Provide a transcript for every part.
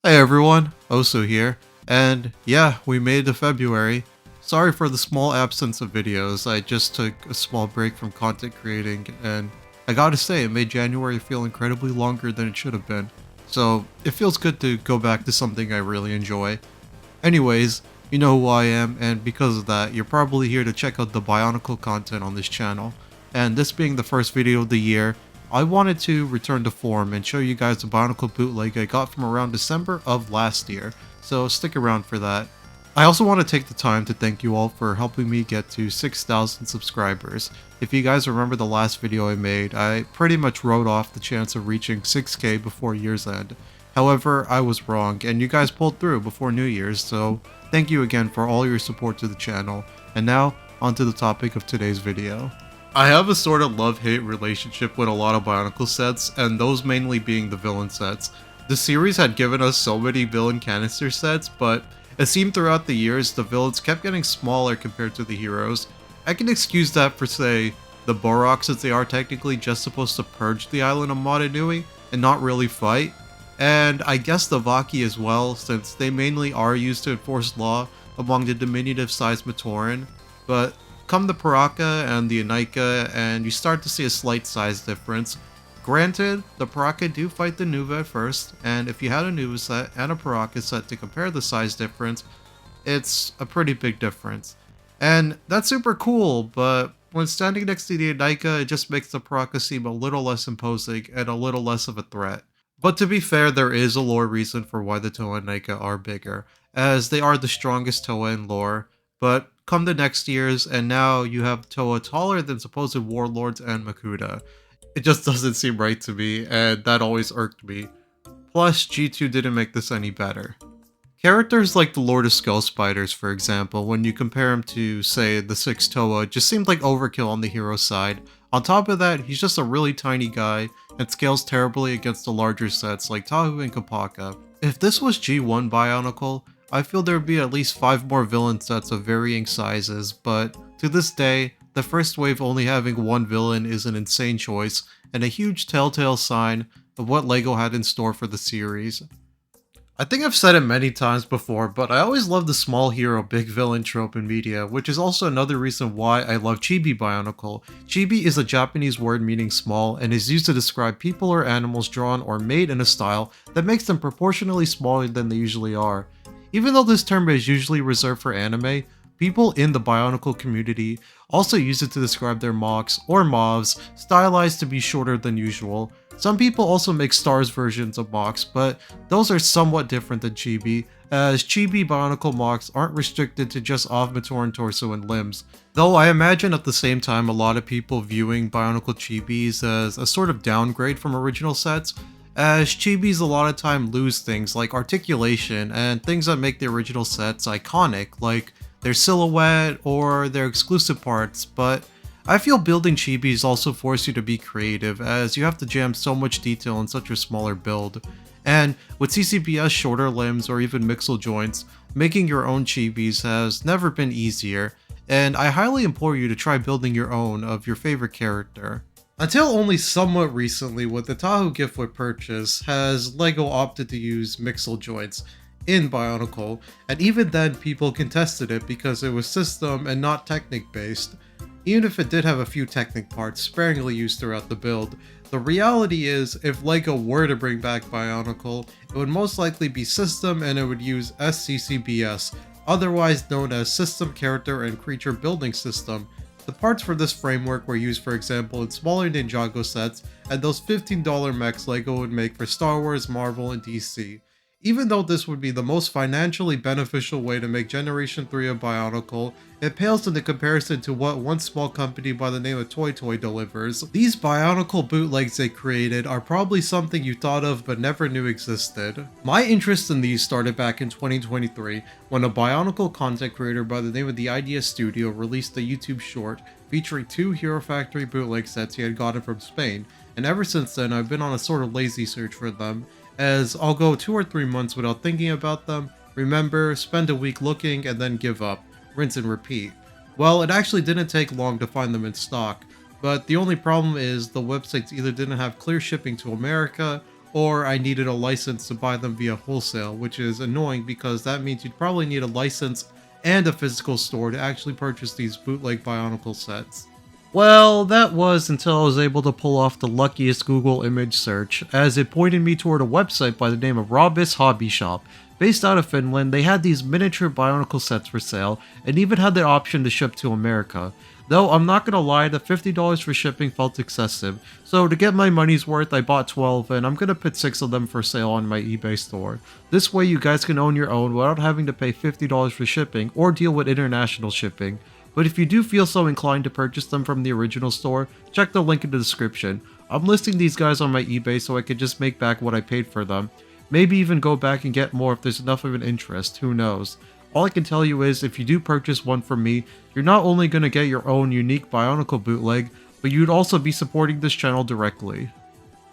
Hey everyone, Osu here, and yeah, we made it to February. Sorry for the small absence of videos, I just took a small break from content creating, and I gotta say, it made January feel incredibly longer than it should have been. So, it feels good to go back to something I really enjoy. Anyways, you know who I am, and because of that, you're probably here to check out the Bionicle content on this channel. And this being the first video of the year, I wanted to return to form and show you guys the BIONICLE Bootleg I got from around December of last year, so stick around for that. I also want to take the time to thank you all for helping me get to 6,000 subscribers. If you guys remember the last video I made, I pretty much wrote off the chance of reaching 6k before year's end. However, I was wrong, and you guys pulled through before New Year's, so thank you again for all your support to the channel. And now, onto the topic of today's video. I have a sort of love-hate relationship with a lot of Bionicle sets, and those mainly being the villain sets. The series had given us so many villain canister sets, but it seemed throughout the years the villains kept getting smaller compared to the heroes. I can excuse that for, say, the Borok, since they are technically just supposed to purge the island of Motunui and not really fight. And I guess the Vaki as well, since they mainly are used to enforce law among the diminutive-sized Matoran. But come the Paraka and the Anika, and you start to see a slight size difference. Granted, the Paraka do fight the Nuva at first, and if you had a Nuva set and a Paraka set to compare the size difference, it's a pretty big difference. And that's super cool, but when standing next to the Anika, it just makes the Paraka seem a little less imposing and a little less of a threat. But to be fair, there is a lore reason for why the Toa and Nika are bigger, as they are the strongest Toa in lore. But come the next years, and now you have Toa taller than supposed warlords and Makuta. It just doesn't seem right to me, and that always irked me. Plus, G2 didn't make this any better. Characters like the Lord of Skull Spiders, for example, when you compare him to, say, the 6 Toa, just seemed like overkill on the hero side. On top of that, he's just a really tiny guy, and scales terribly against the larger sets like Tahu and Kapaka. If this was G1 Bionicle, I feel there would be at least 5 more villain sets of varying sizes, but to this day, the first wave only having one villain is an insane choice, and a huge telltale sign of what LEGO had in store for the series. I think I've said it many times before, but I always love the small hero big villain trope in media, which is also another reason why I love Chibi Bionicle. Chibi is a Japanese word meaning small, and is used to describe people or animals drawn or made in a style that makes them proportionally smaller than they usually are. Even though this term is usually reserved for anime, people in the Bionicle community also use it to describe their mocks or mobs stylized to be shorter than usual. Some people also make stars versions of mocks, but those are somewhat different than Chibi, as Chibi Bionicle mocks aren't restricted to just off Matoran torso and limbs. Though I imagine at the same time a lot of people viewing Bionicle Chibis as a sort of downgrade from original sets, as Chibis a lot of time lose things like articulation and things that make the original sets iconic, like their silhouette or their exclusive parts, but I feel building Chibis also force you to be creative, as you have to jam so much detail in such a smaller build. And with CCBS shorter limbs or even mixel joints, making your own Chibis has never been easier, and I highly implore you to try building your own of your favorite character. Until only somewhat recently, with the Tahu Giftwood purchase, has LEGO opted to use mixel joints in Bionicle, and even then people contested it because it was system and not Technic based. Even if it did have a few Technic parts sparingly used throughout the build, the reality is, if LEGO were to bring back Bionicle, it would most likely be system and it would use SCCBS, otherwise known as System Character and Creature Building System. The parts for this framework were used, for example, in smaller Ninjago sets and those $15 mechs LEGO would make for Star Wars, Marvel, and DC. Even though this would be the most financially beneficial way to make Generation 3 of Bionicle, it pales in the comparison to what one small company by the name of Toy Toy delivers. These Bionicle bootlegs they created are probably something you thought of but never knew existed. My interest in these started back in 2023 when a Bionicle content creator by the name of the Idea Studio released a YouTube short featuring 2 Hero Factory bootleg sets he had gotten from Spain, and ever since then I've been on a sort of lazy search for them, as I'll go 2 or 3 months without thinking about them, remember, spend a week looking, and then give up. Rinse and repeat. Well, it actually didn't take long to find them in stock, but the only problem is the websites either didn't have clear shipping to America, or I needed a license to buy them via wholesale, which is annoying because that means you'd probably need a license and a physical store to actually purchase these bootleg Bionicle sets. Well, that was until I was able to pull off the luckiest Google image search, as it pointed me toward a website by the name of Robus Hobby Shop. Based out of Finland, they had these miniature Bionicle sets for sale, and even had the option to ship to America. Though I'm not gonna lie, the $50 for shipping felt excessive, so to get my money's worth I bought 12 and I'm gonna put 6 of them for sale on my eBay store. This way you guys can own your own without having to pay $50 for shipping or deal with international shipping. But if you do feel so inclined to purchase them from the original store, check the link in the description. I'm listing these guys on my eBay so I could just make back what I paid for them. Maybe even go back and get more if there's enough of an interest, who knows. All I can tell you is, if you do purchase one from me, you're not only going to get your own unique Bionicle bootleg, but you'd also be supporting this channel directly.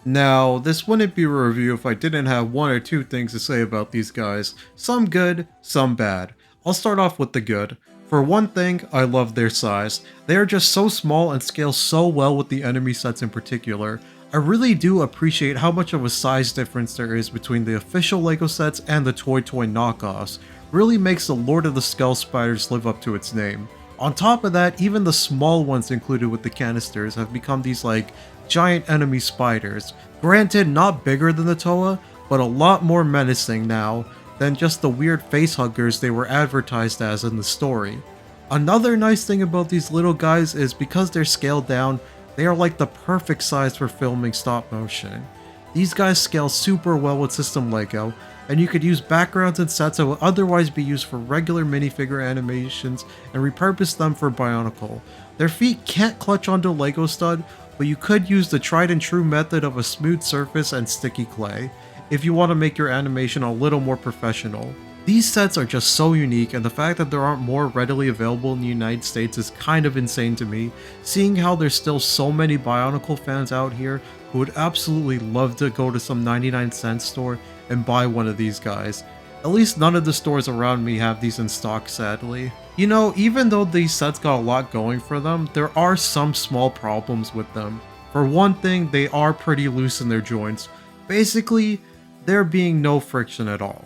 Now, this wouldn't be a review if I didn't have one or two things to say about these guys. Some good, some bad. I'll start off with the good. For one thing, I love their size. They are just so small and scale so well with the enemy sets in particular. I really do appreciate how much of a size difference there is between the official LEGO sets and the toy knockoffs. Really makes the Lord of the Skull Spiders live up to its name. On top of that, even the small ones included with the canisters have become these like giant enemy spiders. Granted, not bigger than the Toa, but a lot more menacing now than just the weird facehuggers they were advertised as in the story. Another nice thing about these little guys is because they're scaled down, they are like the perfect size for filming stop motion. These guys scale super well with system LEGO, and you could use backgrounds and sets that would otherwise be used for regular minifigure animations and repurpose them for Bionicle. Their feet can't clutch onto LEGO stud, but you could use the tried and true method of a smooth surface and sticky clay, if you want to make your animation a little more professional. These sets are just so unique, and the fact that there aren't more readily available in the United States is kind of insane to me, seeing how there's still so many Bionicle fans out here who would absolutely love to go to some 99-cent store and buy one of these guys. At least none of the stores around me have these in stock, sadly. You know, even though these sets got a lot going for them, there are some small problems with them. For one thing, they are pretty loose in their joints. Basically, there being no friction at all.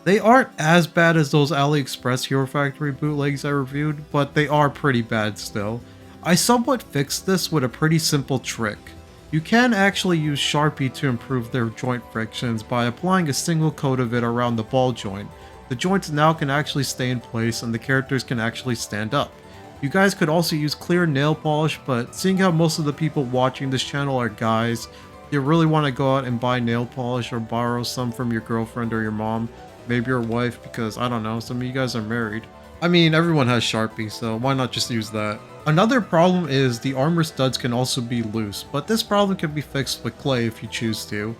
They aren't as bad as those AliExpress Hero Factory bootlegs I reviewed, but they are pretty bad still. I somewhat fixed this with a pretty simple trick. You can actually use Sharpie to improve their joint frictions by applying a single coat of it around the ball joint. The joints now can actually stay in place and the characters can actually stand up. You guys could also use clear nail polish, but seeing how most of the people watching this channel are guys, you really want to go out and buy nail polish or borrow some from your girlfriend or your mom, maybe your wife, because I don't know, some of you guys are married. I mean, everyone has Sharpie, so why not just use that? Another problem is the armor studs can also be loose, but this problem can be fixed with clay if you choose to.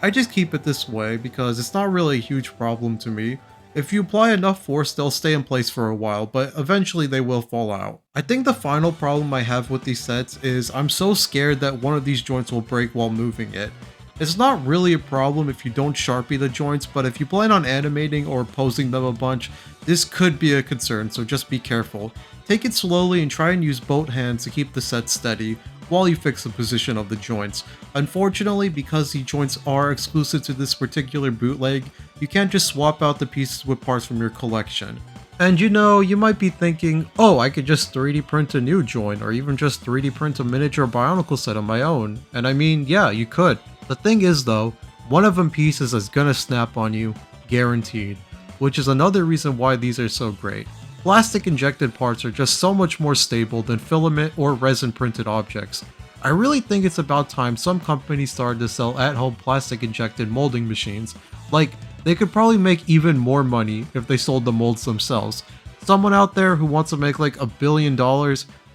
I just keep it this way because it's not really a huge problem to me. If you apply enough force, they'll stay in place for a while, but eventually they will fall out. I think the final problem I have with these sets is I'm so scared that one of these joints will break while moving it. It's not really a problem if you don't Sharpie the joints, but if you plan on animating or posing them a bunch, this could be a concern, so just be careful. Take it slowly and try and use both hands to keep the set steady while you fix the position of the joints. Unfortunately, because the joints are exclusive to this particular bootleg, you can't just swap out the pieces with parts from your collection. And you know, you might be thinking, oh, I could just 3D print a new joint, or even just 3D print a miniature Bionicle set of my own. And I mean, yeah, you could. The thing is though, one of them pieces is gonna snap on you, guaranteed. Which is another reason why these are so great. Plastic injected parts are just so much more stable than filament or resin printed objects. I really think it's about time some companies started to sell at-home plastic injected molding machines. Like, they could probably make even more money if they sold the molds themselves. Someone out there who wants to make like $1 billion,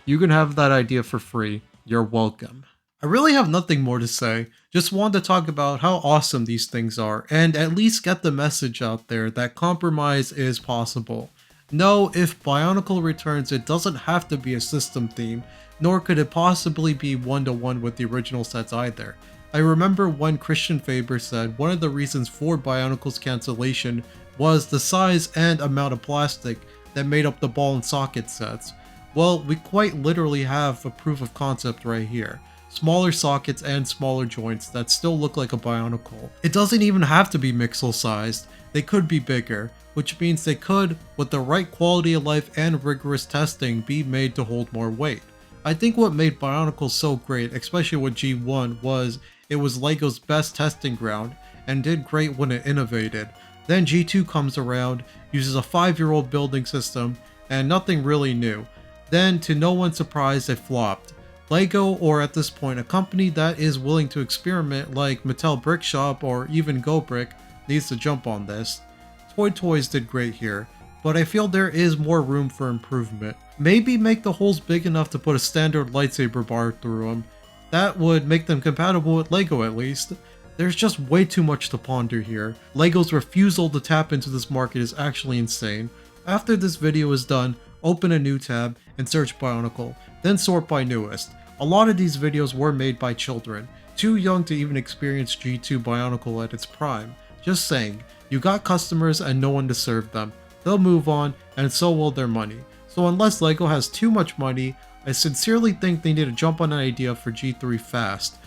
you can have that idea for free. You're welcome. I really have nothing more to say, just wanted to talk about how awesome these things are, and at least get the message out there that compromise is possible. No, if Bionicle returns, it doesn't have to be a system theme, nor could it possibly be one-to-one with the original sets either. I remember when Christian Faber said one of the reasons for Bionicle's cancellation was the size and amount of plastic that made up the ball and socket sets. Well, we quite literally have a proof of concept right here. smaller sockets and smaller joints that still look like a Bionicle. It doesn't even have to be Mixel sized, they could be bigger, which means they could, with the right quality of life and rigorous testing, be made to hold more weight. I think what made Bionicle so great, especially with G1, was it was LEGO's best testing ground and did great when it innovated. Then G2 comes around, uses a 5-year-old building system, and nothing really new. Then, to no one's surprise, it flopped. LEGO, or at this point a company that is willing to experiment like Mattel Brick Shop or even Go Brick, needs to jump on this. Toy Toys did great here, but I feel there is more room for improvement. Maybe make the holes big enough to put a standard lightsaber bar through them. That would make them compatible with LEGO at least. There's just way too much to ponder here. LEGO's refusal to tap into this market is actually insane. After this video is done, open a new tab and search Bionicle, then sort by newest. A lot of these videos were made by children, too young to even experience G2 Bionicle at its prime. Just saying, you got customers and no one to serve them. They'll move on, and so will their money. So unless LEGO has too much money, I sincerely think they need to jump on an idea for G3 fast.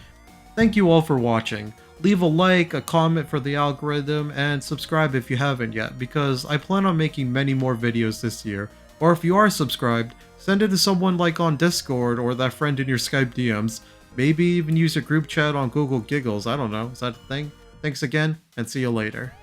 Thank you all for watching. Leave a like, a comment for the algorithm, and subscribe if you haven't yet, because I plan on making many more videos this year. Or if you are subscribed, send it to someone like on Discord or that friend in your Skype DMs. Maybe even use a group chat on Google Giggles, I don't know, is that a thing? Thanks again, and see you later.